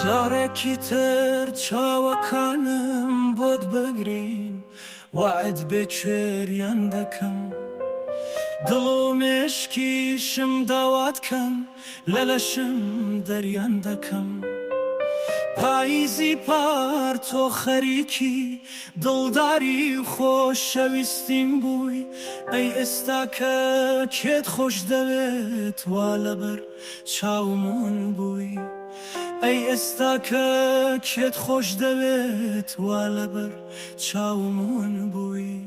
جارێکی تر چاوەکانم بۆت بگرین وعد بێ کوێریان دەکەم دڵ و مێشکیشم داوات کەم لە لەشم دەریان دەکەم پاییزی پار تۆ خەریکی دڵداری و خۆشەویستیم بووی ئەی ئێستا کە کێت خۆش دەوێت وا لەبەر چاومون بووی ئەی ئێستا کە کێت خۆش دەوێت وا لەبەر چاومون بووی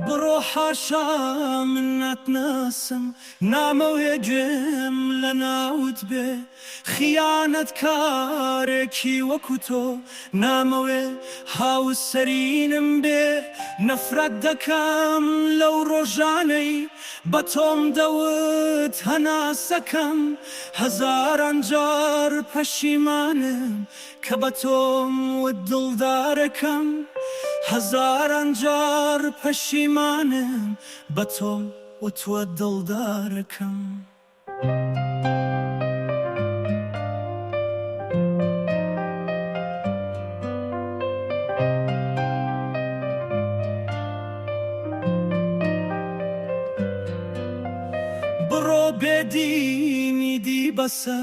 بڕۆ حاشا من ناتناسم نامەوێ گوێم لە ناوت بێ خیانەتکارێکی وەکو تۆ نامەوێ هاوسەرینم بێ نەفرەت دەکەم لەو ڕۆژانەی بە تۆم دەوت هەناسەکەم هەزاران جار پەشیمانم کە بە تۆم وت دڵدارەکەم هەزاران جار پەشیمانم بە تۆ وتوە دڵدارەکەم بڕۆ بێدینی دی بەسە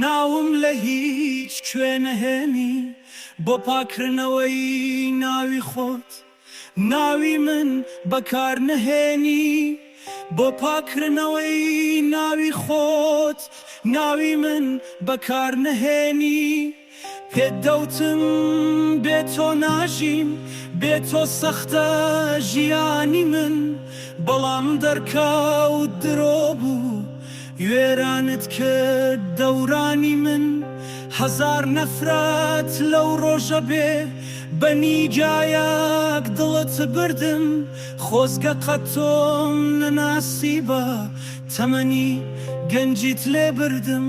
ناوم لە هیچ کوێ نەهێنی بۆ پاکردنەوەی ناوی خۆت ناوی من بەکار نەهێنی بۆ پاکردنەوەی ناوی خۆت ناوی من بەکار نەهێنی پێت دەوتم بێ تۆ ناژیم بێ تۆ سەختە ژیانی من بەڵام دەرکەوت درۆ بوو وێرانت کرد دەورانی من هەزار نەفرەت لەو ڕۆژە بێ بە نیگایەک دڵت بردم خۆزگە قەت تۆم نەناسی بە تەمەنی گەنجیت لێ بردم